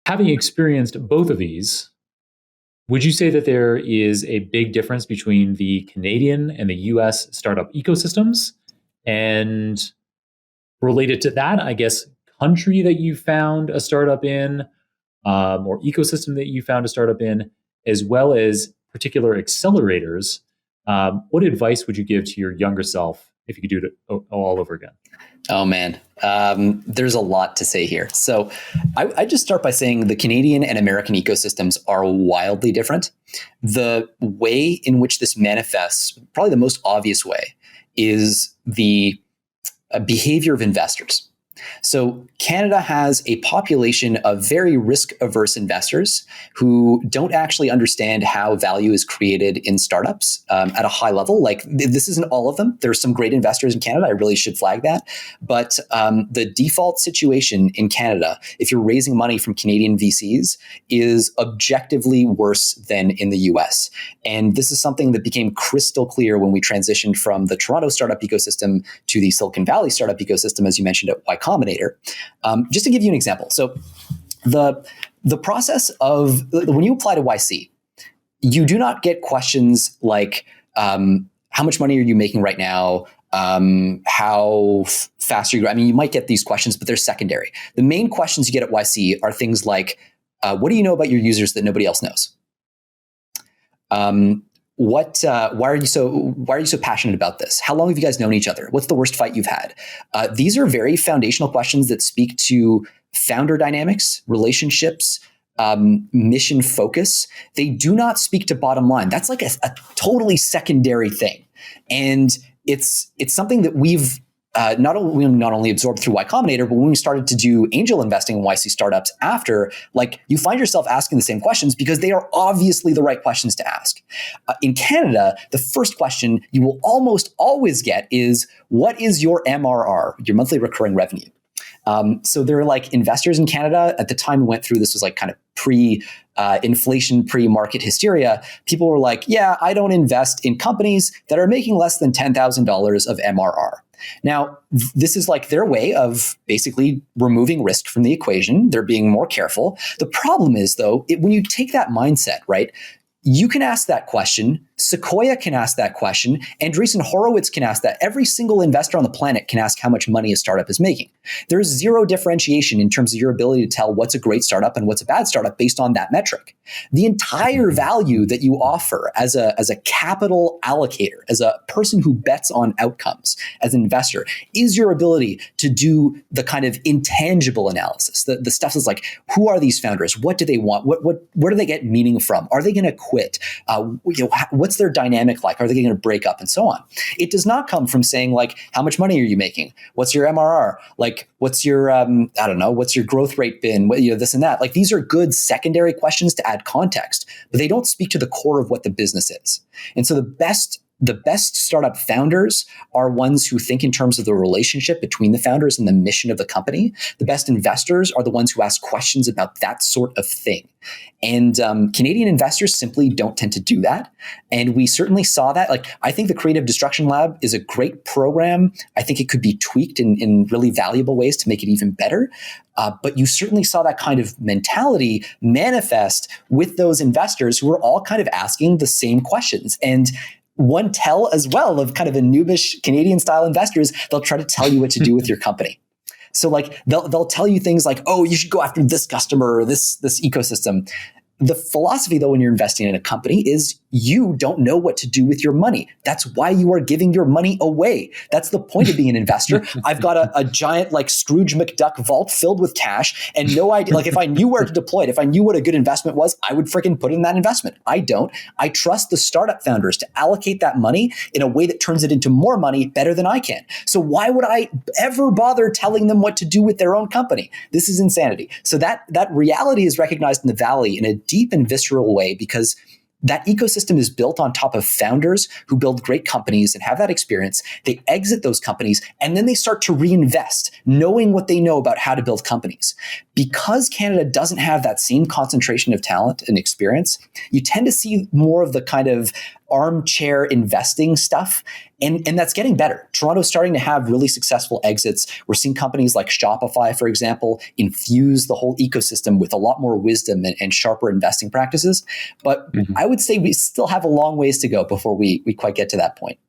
Having experienced both of these, would you say that there is a big difference between the Canadian and the US startup ecosystems? And related to that, I guess, country that you found a startup in, or ecosystem that you found a startup in, as well as particular accelerators, what advice would you give to your younger self if you could do it all over again? Oh, man. There's a lot to say here. So I just start by saying the Canadian and American ecosystems are wildly different. The way in which this manifests, probably the most obvious way, is the behavior of investors. So Canada has a population of very risk-averse investors who don't actually understand how value is created in startups at a high level. Like, this isn't all of them. There's some great investors in Canada. I really should flag that. But the default situation in Canada, if you're raising money from Canadian VCs, is objectively worse than in the US. And this is something that became crystal clear when we transitioned from the Toronto startup ecosystem to the Silicon Valley startup ecosystem, as you mentioned, at Y Combinator. Just to give you an example. So the process of when you apply to YC, you do not get questions like, how much money are you making right now? How fast are you? I mean, you might get these questions, but they're secondary. The main questions you get at YC are things like, what do you know about your users that nobody else knows? Why are you so passionate about this? How long have you guys known each other? What's the worst fight you've had? These are very foundational questions that speak to founder dynamics, relationships, mission focus. They do not speak to bottom line. That's like a totally secondary thing. And it's something that we've not only absorbed through Y Combinator, but when we started to do angel investing in YC startups after, like, you find yourself asking the same questions because they are obviously the right questions to ask. In Canada, the first question you will almost always get is, what is your MRR, your monthly recurring revenue? So there are like investors in Canada at the time we went through, this was like kind of pre-inflation, pre-market hysteria. People were like, yeah, I don't invest in companies that are making less than $10,000 of MRR. Now, this is like their way of basically removing risk from the equation. They're being more careful. The problem is, though, when you take that mindset, right, you can ask that question. Sequoia can ask that question. Andreessen Horowitz can ask that. Every single investor on the planet can ask how much money a startup is making. There's zero differentiation in terms of your ability to tell what's a great startup and what's a bad startup based on that metric. The entire value that you offer as a capital allocator, as a person who bets on outcomes, as an investor, is your ability to do the kind of intangible analysis. The stuff that's like, who are these founders? What do they want? Where do they get meaning from? Are they going to quit? What's their dynamic like? Are they going to break up, and so on? It does not come from saying like, how much money are you making? What's your MRR? Like, what's your what's your growth rate been? This and that. Like, these are good secondary questions to add context, but they don't speak to the core of what the business is. And so the best startup founders are ones who think in terms of the relationship between the founders and the mission of the company. The best investors are the ones who ask questions about that sort of thing. And Canadian investors simply don't tend to do that. And we certainly saw that. Like, I think the Creative Destruction Lab is a great program. I think it could be tweaked in really valuable ways to make it even better. But you certainly saw that kind of mentality manifest with those investors who were all kind of asking the same questions. And one tell as well of kind of a noobish Canadian style investors, they'll try to tell you what to do with your company. So like they'll tell you things like, oh, you should go after this customer or this ecosystem. The philosophy, though, when you're investing in a company is you don't know what to do with your money. That's why you are giving your money away. That's the point of being an investor. I've got a giant like Scrooge McDuck vault filled with cash and no idea. Like, if I knew where to deploy it, if I knew what a good investment was, I would freaking put it in that investment. I don't. I trust the startup founders to allocate that money in a way that turns it into more money better than I can. So why would I ever bother telling them what to do with their own company? This is insanity. So that reality is recognized in the Valley in a deep and visceral way, because that ecosystem is built on top of founders who build great companies and have that experience. They exit those companies and then they start to reinvest, knowing what they know about how to build companies. Because Canada doesn't have that same concentration of talent and experience, you tend to see more of the kind of armchair investing stuff. And that's getting better. Toronto's starting to have really successful exits. We're seeing companies like Shopify, for example, infuse the whole ecosystem with a lot more wisdom and sharper investing practices. But I would say we still have a long ways to go before we quite get to that point.